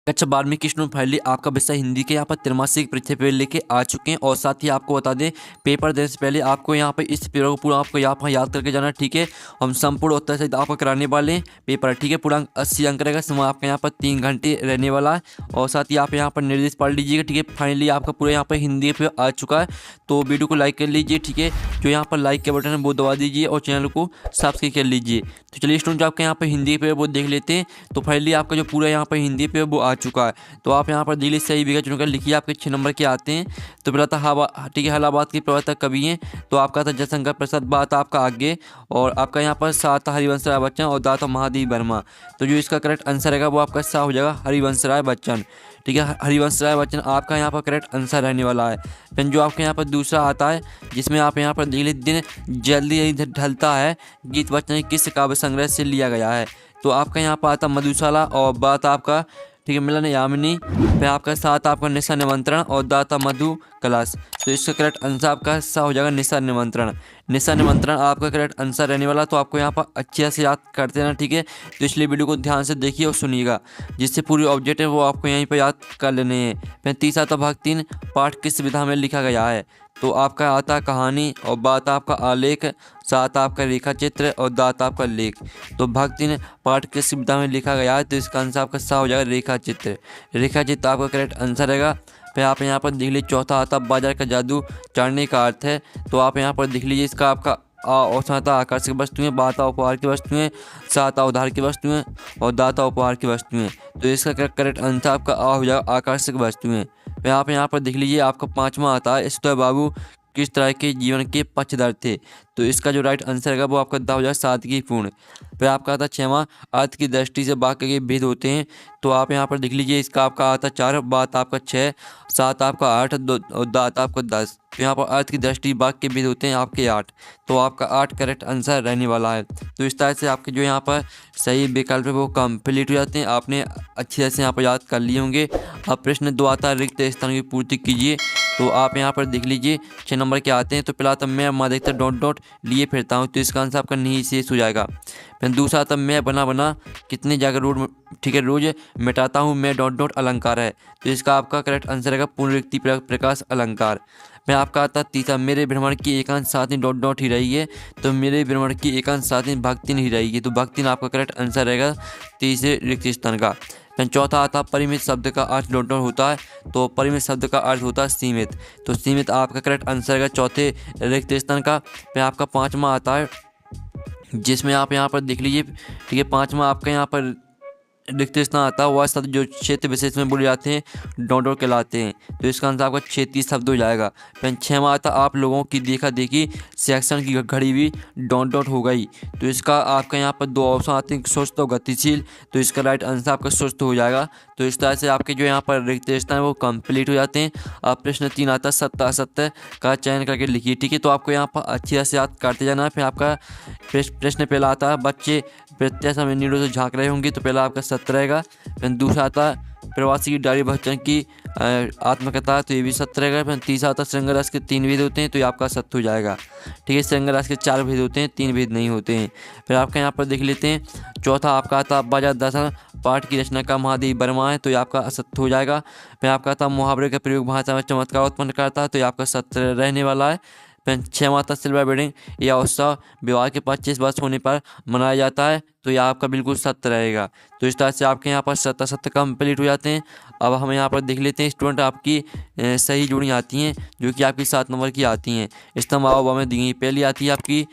कक्षा 12वीं की स्टूडेंट फाइनली आपका विषय हिंदी के यहाँ पर त्रैमासिक परीक्षा पेपर लेके आ चुके हैं। और साथ ही आपको बता दें, पेपर देने से पहले आपको यहाँ पर इस पेपर को पूरा आपको यहाँ पर याद करके जाना, ठीक है। हम संपूर्ण उत्तर सहित आपको कराने वाले हैं पेपर, ठीक है। पूरा 80 अंक रहेगा। समय आपका यहाँ पर 3 घंटे रहने वाला है। और साथ ही आप यहाँ पर निर्देश पढ़ लीजिएगा, ठीक है। फाइनली आपका पूरा यहाँ पर हिंदी पे आ चुका है, तो वीडियो को लाइक कर लीजिए, ठीक है। जो यहाँ पर लाइक के बटन है वो दबा दीजिए और चैनल को सब्सक्राइब कर लीजिए। तो चलिए स्टूडेंट, आपके यहाँ पर हिंदी पे वो देख लेते हैं। तो फाइनली आपका जो पूरा यहाँ पर हिंदी पे वो आ चुका है। तो आप यहाँ पर दिल्ली सही विगत चुनकर लिखिए, आपके 6 नंबर के आते हैं। तो पहला था ठीक है, इलाहाबाद के प्रवर्तक कवि हैं, तो आपका था जयशंकर प्रसाद। बात आपका आगे। और आपका यहाँ पर सात था हरिवंश राय बच्चन और दाता महादेव वर्मा। तो जो इसका करेक्ट आंसर रहेगा वो आपका सा हो जाएगा हरिवंश राय बच्चन, ठीक है। हरिवंश राय बच्चन आपका यहाँ पर करेक्ट आंसर रहने वाला है। फिर जो आपके यहाँ पर दूसरा आता है, जिसमें आप यहाँ पर दिल्ली दिन जल्दी ही ढलता है, गीत बच्चन किस काव्य संग्रह से लिया गया है। तो आपका यहाँ पर आता मधुशाला और बात आपका, ठीक है, मिलन यामिनी। फिर आपका साथ आपका निशा निमंत्रण और दाता मधु कलाश। तो इसका करेक्ट आंसर आपका हिस्सा हो जाएगा निशा निमंत्रण। निशा निमंत्रण आपका करेक्ट आंसर रहने वाला। तो आपको यहाँ पर अच्छे से याद करते रहना, ठीक है। तो इसलिए वीडियो को ध्यान से देखिए और सुनिएगा, जिससे पूरी ऑब्जेक्ट है वो आपको यहीं पर याद कर लेने हैं। फिर तीसरा था भाग 3, पाठ किस विधा में लिखा गया है। तो आपका आता कहानी और बात आपका आलेख, साथ आपका रेखा चित्र और दाता आपका लेख। तो भाग 3 पाठ किस विधा में लिखा गया है, तो इसका आंसर आपका सा हो जाएगा रेखा चित्र। रेखा चित्र आपका करेक्ट आंसर रहेगा। फिर आप यहाँ पर देख लीजिए चौथा आता बाजार का जादू जानने का अर्थ है। तो आप यहाँ पर देख लीजिए इसका आपका और साता आकर्षक वस्तुएं, बाता उपहार की वस्तुएं, साता उधार की वस्तुएं और दाता उपहार की वस्तुएं। तो इसका करेक्ट आंसर आपका हो जाएगा आकर्षक वस्तुएं। फिर आप यहाँ पर देख लीजिए आपका पाँचवा आता है ईश्वर बाबू किस तरह के जीवन के पक्षधर थे। तो इसका जो राइट आंसर है वो आपका दा हो जाएगा सादगीपूर्ण। फिर आपका आता 6वां अर्थ की दृष्टि से वाक्य के भेद होते हैं। तो आप यहाँ पर देख लीजिए इसका आपका आता 4, बात आपका 6, सात आपका 8 और दात आपका 10। तो यहाँ पर अर्थ की दृष्टि वाक्य के भेद होते हैं आपके 8। तो आपका 8 करेक्ट आंसर रहने वाला है। तो इस तरह से आपके जो यहाँ पर सही विकल्प है वो कंप्लीट हो जाते हैं। आपने अच्छी तरह से यहाँ पर याद कर लिए होंगे। अब प्रश्न 2 आता है रिक्त स्थान की पूर्ति कीजिए। तो आप यहाँ पर देख लीजिए 6 नंबर के आते हैं। तो पहला आता मैं अधिकतर डॉट डॉट लिए फिरता हूँ, तो इसका आंसर आपका नहीं शेष हो जाएगा। फिर दूसरा आता मैं बना बना कितने जगह रोज, ठीक है, रोज मिटाता हूँ मैं डॉट डॉट अलंकार है। तो इसका आपका करेक्ट आंसर रहेगा पुनरुक्ति प्रकाश अलंकार। फिर आपका आता तीसरा मेरे भ्रमण की एकांत साथी डॉट डॉट ही रही है। तो मेरे भ्रमण की एकांत साथी भक्तिन ही रही है। तो भक्तिन आपका करेक्ट आंसर रहेगा तीसरे रिक्त स्थान का। फिर चौथा आता परिमित शब्द का अर्थ डॉट डॉट होता है। तो परिमित शब्द का अर्थ होता है सीमित। तो सीमित आपका करेक्ट आंसर है चौथे रिक्त स्थान का। फिर आपका 5वां आता है, जिसमें आप यहाँ पर देख लीजिए, ठीक है, 5वां आपका यहाँ पर रिक्त स्थान आता है वह शब्द जो क्षेत्र विशेष में बोले जाते हैं डॉट डॉट कहलाते हैं। तो इसका आंसर आपका क्षेत्रीय शब्द हो जाएगा। फिर 6वां आता आप लोगों की देखा देखी सेक्शन की घड़ी भी डॉट डॉट हो गई। तो इसका आपका यहाँ पर 2 ऑप्शन आते हैं, सुस्त और गतिशील। तो इसका राइट आंसर आपका सुस्त हो जाएगा। तो इस तरह से आपके जो यहाँ पर रिक्त स्थान है वो कंप्लीट हो जाते हैं। अब प्रश्न 3 आता है सत्य असत्य का चयन करके लिखिए, ठीक है। तो आपको यहाँ पर अच्छी तरह से याद करते जाना है। फिर आपका प्रश्न पहला आता है बच्चे प्रत्याशा में नीड़ों से झांक रहे होंगे। तो पहला आपका सत्य रहेगा। फिर दूसरा आता प्रवासी की डायरी बच्चन की आत्मकथा, तो ये भी सत्य रहेगा। फिर तीसरा आता श्रृंगार रस के 3 भेद होते हैं। तो ये आपका सत्य हो जाएगा, ठीक है। श्रृंगार रस के 4 भेद होते हैं, 3 भेद नहीं होते हैं। फिर आपका यहाँ पर देख लेते हैं चौथा आपका आता बाजार दर्शन पाठ की रचना का महादेव वर्मा है। तो ये आपका असत्य हो जाएगा। फिर आपका आता मुहावरे का प्रयोग भाषा में चमत्कार उत्पन्न करता है। तो ये आपका सत्य रहने वाला है। फिर 6वां आता सिल्वर वेडिंग या उत्सव विवाह के 25 वर्ष होने पर मनाया जाता है। तो यह आपका बिल्कुल सत्य रहेगा। तो इस तरह से आपके यहाँ पर सत्य सत्य कंप्लीट हो जाते हैं। अब हम यहाँ पर देख लेते हैं स्टूडेंट आपकी सही जोड़ी आती हैं, जो कि आपकी 7 नंबर की आती हैं। स्तंभ आओ में दी गई पहली आती है आपकी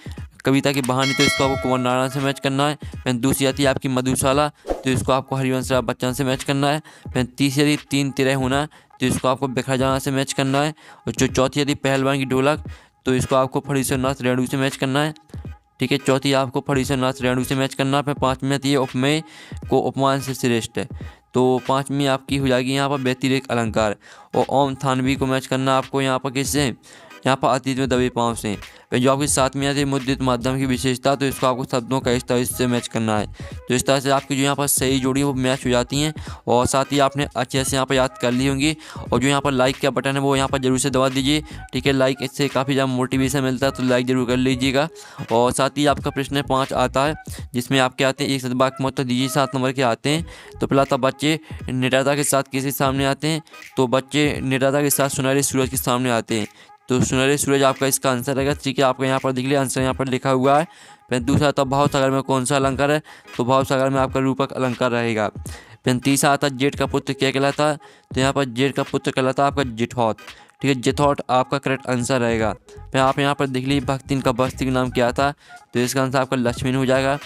कविता की बहानी, तो इसको आपको कुंवर नारायण से मैच करना है। फिर दूसरी आती है आपकी मधुशाला, तो इसको आपको हरिवंश राय बच्चन से मैच करना है। फिर तीसरी यदि 3 तिरह होना, तो इसको आपको बिखरा जाना से मैच करना है। और जो चौथी यदि पहलवान की ढोलक, तो इसको आपको फणीश्वरनाथ रेणु से मैच करना है, ठीक है। चौथी आपको फणीश्वरनाथ रेणु से मैच करना है। फिर 5वीं आती है उपमेय को उपमान से श्रेष्ठ है। तो 5वीं आपकी हो जाएगी यहाँ पर व्यतिरेक अलंकार। और ओम थानवी को मैच करना आपको यहाँ पर किससे, यहाँ पर अतीत में दबे पाँव से। फिर जो आपके साथ में आती है मुद्रित माध्यम की विशेषता, तो इसको आपको शब्दों का इस तरह से मैच करना है। तो इस तरह से आपकी जो यहाँ पर सही जोड़ी है वो मैच हो जाती हैं और साथ ही आपने अच्छे से यहाँ पर याद कर ली होंगी। और जो यहाँ पर लाइक का बटन है वो यहाँ पर जरूर से दबा दीजिए, ठीक है। लाइक इससे काफ़ी ज़्यादा मोटिवेशन मिलता है, तो लाइक जरूर कर लीजिएगा। और साथ ही आपका प्रश्न 5 आता है जिसमें आपके आते हैं एक सदवाक्य में उत्तर दीजिए, 7 नंबर के आते हैं। तो पहला था बच्चे निडरता के साथ किसके सामने आते हैं, तो बच्चे निडरता के साथ सुनहरे सूरज के सामने आते हैं। तो सुनहरे सूरज आपका इसका आंसर रहेगा, ठीक है। आपका यहाँ पर देख लिया आंसर यहाँ पर लिखा हुआ है। फिर दूसरा था भाव सागर में कौन सा अलंकार है, तो भाव सागर में आपका रूपक अलंकार रहेगा। फिर तीसरा आता जेठ का पुत्र क्या कहलाता है, तो यहाँ पर जेठ का पुत्र कहलाता है आपका जिठौत, ठीक है। जिठौत आपका करेक्ट आंसर रहेगा। फिर आप यहाँ पर देख लीजिए भक्तिन का बस्ती का नाम क्या था, तो इसका आंसर आपका लक्ष्मण हो जाएगा।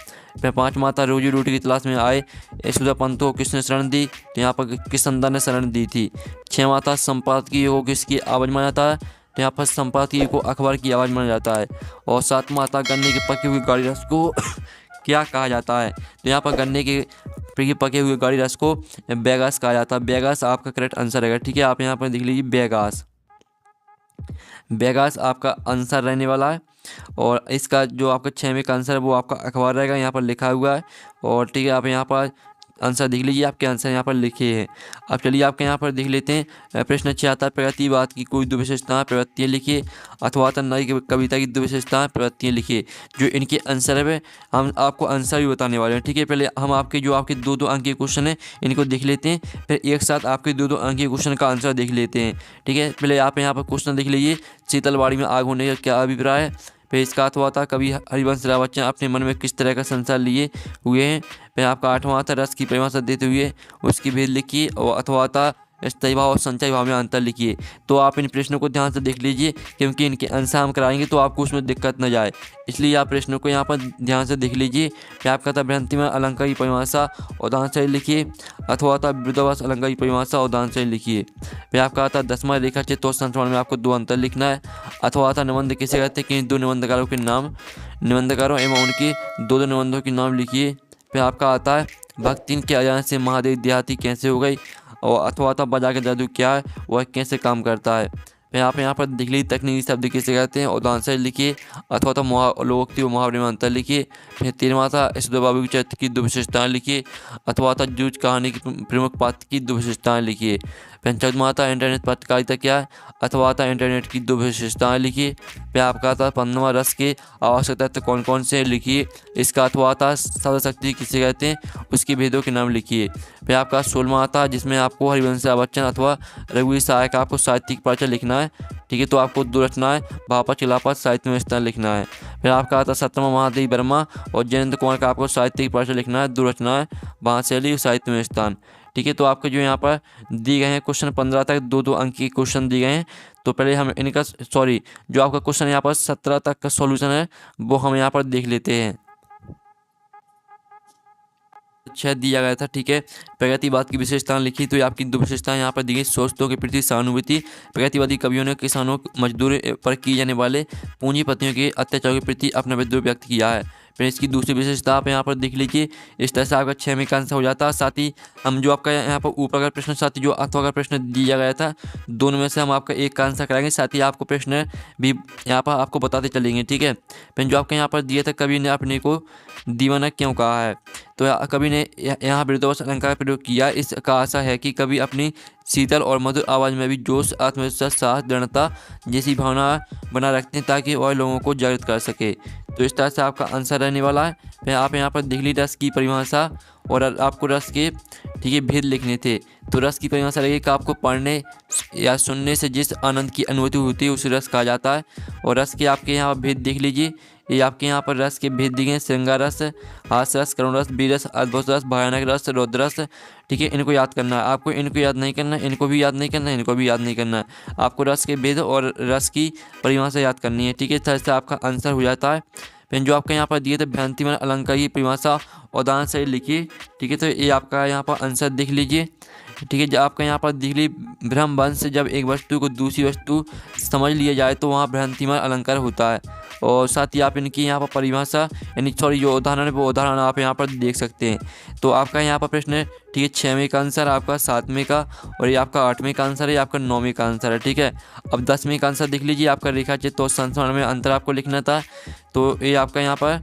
फिर 5 माता रोजी रोटी की तलाश में आए यशोदा पंत को किसने शरण दी, तो यहाँ पर किसंदा ने शरण दी थी। 6 माता संपादकीय को किसकी आवाज़ माना जाता है, तो यहाँ पर संपादकीय को अखबार की आवाज़ माना जाता है। और 7 माता गन्ने के पके हुए गाड़ी रस को क्या कहा जाता है, तो यहाँ पर गन्ने के पके हुए गाड़ी रस को बैगास कहा जाता है। बैगास आपका करेक्ट आंसर रहेगा, ठीक है। आप यहाँ पर देख लीजिए बैगास, बैगास आपका आंसर रहने वाला है। और इसका जो आपका 6वें का आंसर है वो आपका अखबार रहेगा, यहाँ पर लिखा हुआ है। और ठीक है, आप यहाँ पर आंसर देख लीजिए, आपके आंसर यहाँ पर लिखे हैं। अब चलिए आपके यहाँ पर देख लेते हैं प्रश्न 6 आता है प्रगतिवाद की कोई 2 विशेषताएं प्रवृत्तियाँ लिखिए, अथवा नई कविता की 2 विशेषताएं प्रवृत्तियाँ लिखिए। जो इनके आंसर है हम आपको आंसर भी बताने वाले हैं, ठीक है। पहले हम आपके जो आपके 2-2 अंक के क्वेश्चन हैं इनको देख लेते हैं, फिर एक साथ आपके 2-2 अंक के क्वेश्चन का आंसर देख लेते हैं, ठीक है। पहले आप यहाँ पर क्वेश्चन देख लीजिए, शीतलवाड़ी में आग होने का क्या अभिप्राय है। फिर इसका अथवा था कवि हरिवंश राय बच्चन अपने मन में किस तरह का संसार लिए हुए हैं। फिर आपका 8वां था रस की परिभाषा देते हुए उसकी भेद लिखिए। और अथवा था स्थायी भाव और संचयी भाव में अंतर लिखिए। तो आप इन प्रश्नों को ध्यान से देख लीजिए, क्योंकि इनके आंसर हम कराएंगे तो आपको उसमें दिक्कत न जाए, इसलिए आप प्रश्नों को यहाँ पर ध्यान से देख लीजिए। फिर आपका था भ्रांति में अलंकार की परिभाषा उदाहरण से लिखिए, अथवा था विरोधाभास अलंकार की परिभाषा उदाहरण से लिखिए। फिर आपका आता 10वां रेखा चित्र और संस्मरण में आपको 2 अंतर लिखना है। अथवा था निबंध किसे कहते हैं कि 2 निबंधकारों के नाम, निबंधकारों एवं उनके 2 निबंधों के नाम लिखिए। फिर आपका आता है भक्तिन के अजान से महादेव देहाती कैसे हो गई। और अथवा था बजा के जादू क्या है, वह कैसे काम करता है। फिर आप यहाँ पर देख लीजिए तकनीकी शब्द किसे कहते हैं उदाहरण से लिखिए। अथवा तो लोकोक्ति और मुहावरे में अंतर लिखिए। फिर 13वां था यशोदा बाबू के चरित्र की 2 विशेषताएं लिखिए। अथवा था जूझ कहानी की प्रमुख पात्र की 2 विशेषताएं लिखिए। फिर 14वां था इंटरनेट पत्रकारिता क्या है, अथवा था इंटरनेट की 2 विशेषताएं लिखिए। फिर आपका था 15वां रस के आवश्यक तत्व कौन कौन से लिखिए। इसका अथवा था शब्द शक्ति किसे कहते हैं, उसके भेदों के नाम लिखिए। फिर आपका 16वां था जिसमें आपको हरिवंश राय बच्चन अथवा रघुवीर सहाय का आपको साहित्यिक परिचय लिखना है, ठीक है। तो आपको 2 रचनाएं भापा खिलाफत साहित्य में स्थान लिखना है। फिर आपका आता 17वां महादेव वर्मा और जयंत कुमार का आपको साहित्यिक परिचय लिखना है, 2 रचनाएं भाषाशैली साहित्य में स्थान, ठीक है। तो आपके जो यहाँ पर दिए गए हैं क्वेश्चन 15 तक 2-2 अंक के क्वेश्चन दिए गए हैं। तो पहले हम इनका जो आपका क्वेश्चन यहाँ पर 17 तक का सॉल्यूशन है वो हम यहाँ पर देख लेते हैं। 6 दिया गया था, ठीक है। प्रगतिवाद की विशेषताएं लिखी, तो आपकी 2 विशेषताएं यहाँ पर दी गई। शोषितों के प्रति सहानुभूति, प्रगतिवादी कवियों ने किसानों मजदूर पर किए जाने वाले पूंजीपतियों के अत्याचार के प्रति अपना विद्रोह व्यक्त किया है। फिर इसकी दूसरी विशेषता आप यहाँ पर देख लीजिए। इस तरह से आपका 6वें का आंसर हो जाता है। साथ ही हम जो आपका यहाँ पर ऊपर का प्रश्न साथ ही जो अथवा का प्रश्न दिया गया था, दोनों में से हम आपका एक का आंसर कराएंगे, साथ ही आपको प्रश्न भी यहाँ पर आपको बताते चलेंगे, ठीक है। फिर जो आपके यहाँ पर दिया था कवि ने अपने को दीवाना क्यों कहा है, तो कवि ने यहाँ विरोधाभास अलंकार का प्रयोग किया। इसका आशा है कि कवि अपनी शीतल और मधुर आवाज़ में भी जोश, आत्मविश्वास, साहस, दृढ़ता जैसी भावना बना रखते हैं ताकि वह लोगों को जागृत कर सके। तो इस तरह से आपका आंसर रहने वाला है। फिर आप यहाँ पर देख लीजिए रस की परिभाषा और आपको रस के, ठीक है, भेद लिखने थे। तो रस की परिभाषा रहेगी कि आपको पढ़ने या सुनने से जिस आनंद की अनुभूति होती है उसे रस कहा जाता है। और रस के आपके यहाँ भेद देख लीजिए, ये आपके यहाँ पर रस के भेद दिए हैं, श्रृंगार रस, हास रस, करुण रस, बीर रस, अद्भुत रस, भयानक रस, रौद्र रस, ठीक है। इनको याद करना है आपको, इनको याद नहीं करना है, इनको भी याद नहीं करना है, इनको भी याद नहीं करना है। आपको रस के भेद और रस की परिभाषा याद करनी है, ठीक है। इस तरह से आपका आंसर हो जाता है। फिर जो आपका यहाँ पर दिए थे भ्रांति में अलंकार की परिभाषा उदाहरण से लिखिए, ठीक है। तो ये आपका यहाँ पर आंसर देख लीजिए। ठीक है। जब आपका यहाँ पर देख लीजिए भ्रमवंश से जब एक वस्तु को दूसरी वस्तु समझ लिया जाए तो वहाँ भ्रांतिमय अलंकार होता है। और साथ ही आप इनकी यहाँ पर परिभाषा यानी सॉरी जो उदाहरण है वो उदाहरण आप यहाँ पर देख सकते हैं। तो आपका यहाँ पर प्रश्न है, ठीक है, 6वें का आंसर, आपका 7वें का, और ये आपका 8वें का आंसर है, ये आपका 9वें का आंसर है। ठीक है। अब 10वें का आंसर देख लीजिए, आपका रेखा चित्र और संस्मरण में अंतर आपको लिखना था। तो ये आपका यहाँ पर,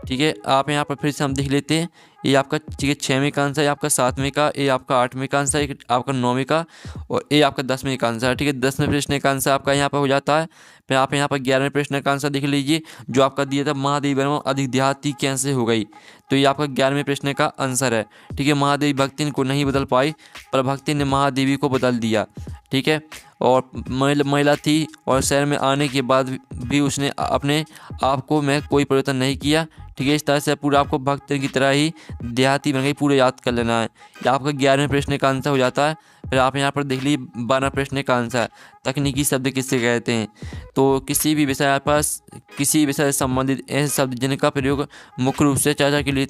ठीक है, आप यहाँ पर फिर से हम देख लेते हैं। ये आपका, ठीक है, 6वें का आंसर, ये आपका 7वें का, ये आपका 8वें का आंसर, ये आपका 9वें का, और ये आपका 10वें का आंसर है। ठीक है। 10वें प्रश्न का आंसर आपका यहाँ पर हो जाता है। फिर आप यहाँ पर 11वें प्रश्न का आंसर देख लीजिए, जो आपका दिया था महादेवी वर्मा अधिक देहाती कैसे हो गई। तो ये आपका 11वें प्रश्न का आंसर है। ठीक है। महादेवी भक्तिन को नहीं बदल पाई पर भक्ति ने महादेवी को बदल दिया। ठीक है। और महिला थी और शहर में आने के बाद भी उसने अपने आप को में कोई परिवर्तन नहीं किया। ठीक है। इस तरह से पूरा आपको भक्त की तरह ही देहाती बन गई, पूरे याद कर लेना है। ये आपका 11वें प्रश्न का आंसर हो जाता है। फिर आप यहाँ पर देख लीजिए 12 प्रश्न का आंसर, तकनीकी शब्द किससे कहते हैं। तो किसी भी विषय पास किसी विषय से संबंधित ऐसे शब्द जिनका प्रयोग मुख्य रूप से चर्चा के लिए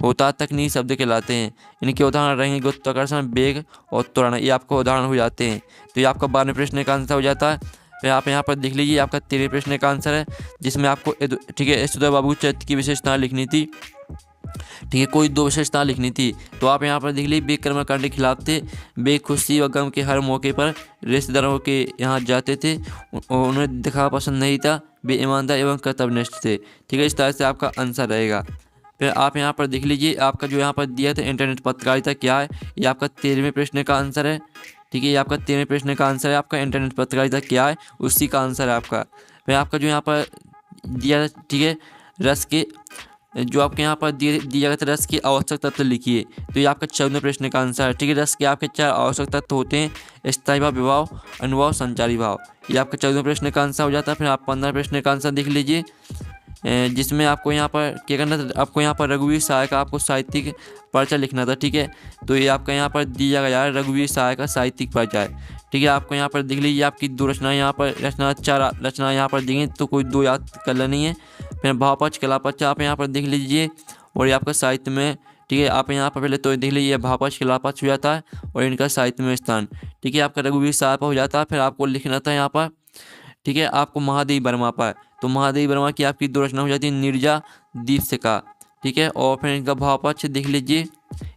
होता है तकनीकी शब्द कहलाते हैं। इनके उदाहरण रहेंगे गुरुत्वाकर्षण, वेग और त्वरण, ये आपको उदाहरण हो जाते हैं। तो ये आपका 12वें प्रश्न का आंसर हो जाता है। फिर आप यहाँ पर देख लीजिए आपका 13वें प्रश्न का आंसर है, जिसमें आपको, ठीक है, यशोधर बाबू चरित्र की विशेषता लिखनी थी। ठीक है। कोई 2 विशेषता लिखनी थी। तो आप यहाँ पर देख लीजिए बेग कर्म करने के खिलाफ थे, बेग खुशी व गम के हर मौके पर रिश्तेदारों के यहाँ जाते थे, उन्हें दिखावा पसंद नहीं था, वे ईमानदार एवं कर्तव्यनिष्ठ थे। ठीक है। इस तरह से आपका आंसर रहेगा। फिर आप यहाँ पर देख लीजिए आपका जो यहाँ पर दिया था इंटरनेट पत्रकारिता क्या है, ये आपका 13वें प्रश्न का आंसर है। ठीक है। ये आपका 13वें प्रश्न का आंसर है, आपका इंटरनेट पत्रकारिता क्या है उसी का आंसर है आपका। फिर आपका जो यहाँ पर दिया, ठीक है, रस के जो आपके यहाँ पर दिया गया था रस के आवश्यक तत्व लिखिए। तो ये आपका 14वें प्रश्न का आंसर है। ठीक है। रस के आपके 4 आवश्यक तत्व होते हैं, स्थायी भाव, विभाव, अनुभाव, संचारी भाव। ये आपका 14वें प्रश्न का आंसर हो जाता है। फिर आप 15 प्रश्न का आंसर देख लीजिए, जिसमें आपको यहाँ पर क्या करना था, आपको यहाँ पर रघुवीर सहाय का आपको साहित्यिक पर्चा लिखना था। ठीक है। तो ये आपका यहाँ पर दिया गया है रघुवीर सहाय का साहित्यिक पर्चा है। ठीक है। आपको यहाँ पर देख लीजिए आपकी 2 रचनाएं यहाँ पर, रचना 4 रचना यहाँ पर दी गई, तो कोई 2 याद कर लेनी है। फिर भावपक्ष, कलापक्ष आप यहाँ पर देख लीजिए, और ये आपका साहित्य में, ठीक है, आप यहाँ पर पहले तो देख लीजिए भावपक्ष, कलापक्ष हो जाता है और इनका साहित्य में स्थान। ठीक है। आपका रघुवीर सहाय पर हो जाता है। फिर आपको लिखना था यहाँ पर, ठीक है, आपको महादेवी वर्मा पर। तो महादेवी वर्मा की आपकी 2 रचना हो जाती है, नीरजा, दीपशिखा। ठीक है। और फिर इनका भावपक्ष देख लीजिए,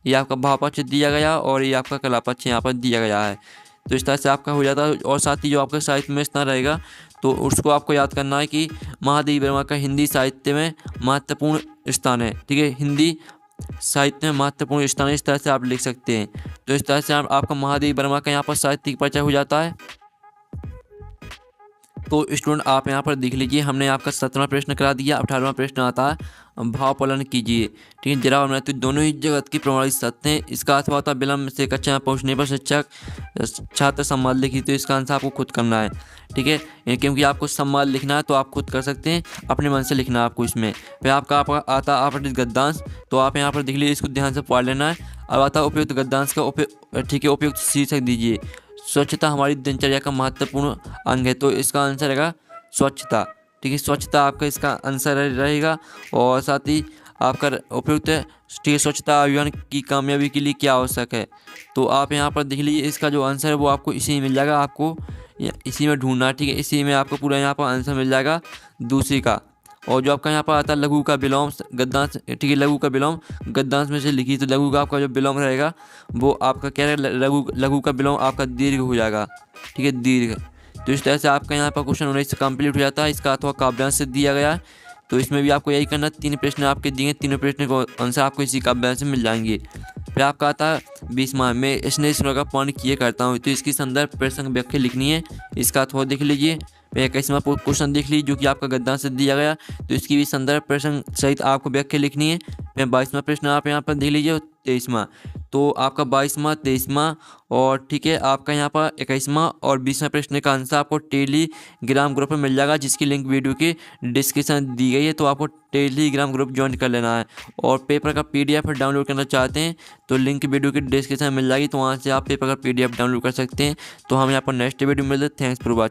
ये आपका भावपक्ष दिया गया और ये आपका कलापक्ष यहाँ पर दिया गया है। तो इस तरह से आपका हो जाता है। और साथ ही जो आपका साहित्य में स्थान रहेगा तो उसको आपको याद करना है कि महादेवी वर्मा का हिंदी साहित्य में महत्वपूर्ण स्थान है। ठीक है। हिंदी साहित्य में महत्वपूर्ण स्थान है, इस तरह से आप लिख सकते हैं। तो इस तरह से आपका महादेवी वर्मा का यहाँ पर साहित्यिक परिचय हो जाता है। तो स्टूडेंट आप यहाँ पर देख लीजिए, हमने आपका 17वां प्रश्न करा दिया। 18वां प्रश्न आता है भावफलन कीजिए। ठीक है। जरा और मृत्यु दोनों ही जगत की प्रमाणित सत्य हैं। इसका अर्थ होता है विलम्ब से कक्षा में पहुँचने पर शिक्षक छात्र संवाद लिखी। तो इसका आंसर आपको खुद करना है। ठीक है। क्योंकि आपको संवाद लिखना है तो आप खुद कर सकते हैं, अपने मन से लिखना है आपको इसमें। फिर आपका आता आपटित गद्यांश। तो आप यहाँ पर देख लीजिए, इसको ध्यान से पढ़ लेना है। अब आता है उपयुक्त गद्यांश का ठीक है, उपयुक्त शीर्षक दीजिए। स्वच्छता हमारी दिनचर्या का महत्वपूर्ण अंग है। तो इसका आंसर रहेगा स्वच्छता। ठीक है। स्वच्छता आपका इसका आंसर रहेगा। और साथ ही आपका उपयुक्त, ठीक है, स्वच्छता अभियान की कामयाबी के लिए क्या आवश्यक है। तो आप यहाँ पर देख लीजिए, इसका जो आंसर है वो आपको इसी में मिल जाएगा, आपको इसी में ढूंढना है। ठीक है। इसी में आपको पूरा यहाँ पर आंसर मिल जाएगा दूसरी का। और जो आपका यहाँ पर आता है लघु का विलोम गद्यांश। ठीक है। लघु का विलोम गद्यांश में से लिखी। तो लघु का आपका जो विलोम रहेगा वो आपका क्या रहेगा, लघु का विलोम आपका दीर्घ हो जाएगा। ठीक है, दीर्घ। तो इस तरह से आपका यहाँ पर क्वेश्चन 19 से कंप्लीट हो जाता है। इसका अथवा काव्यांश से दिया गया है। तो इसमें भी आपको यही करना, 3 प्रश्न आपके दिए, तीनों प्रश्न को आंसर आपको इसी काव्यांश से मिल जाएंगे। फिर आपका आता है 20वां, मैं स्नेह का पान किए करता हूँ। तो इसकी संदर्भ प्रसंग व्याख्या लिखनी है। इसका अथवा देख लीजिए। 21वां क्वेश्चन देख लीजिए, जो कि आपका गद्यांश से दिया गया। तो इसकी भी संदर्भ प्रसंग सहित आपको व्याख्या लिखनी है। फिर 22वां प्रश्न आप यहाँ पर देख लीजिए। 23वां, तो आपका 22वां, 23वां और ठीक है आपका यहाँ पर 21वां और 20वां प्रश्न का आंसर आपको टेलीग्राम ग्रुप में मिल जाएगा, जिसकी लिंक वीडियो के डिस्क्रिप्शन दी गई है। तो आपको टेलीग्राम ग्रुप ज्वाइन कर लेना है। और पेपर का PDF डाउनलोड करना चाहते हैं तो लिंक वीडियो के डिस्क्रिप्शन में मिल जाएगी, तो वहाँ से आप पेपर का PDF डाउनलोड कर सकते हैं। तो हम यहाँ पर नेक्स्ट वीडियो में मिलते हैं। Thanks for watching.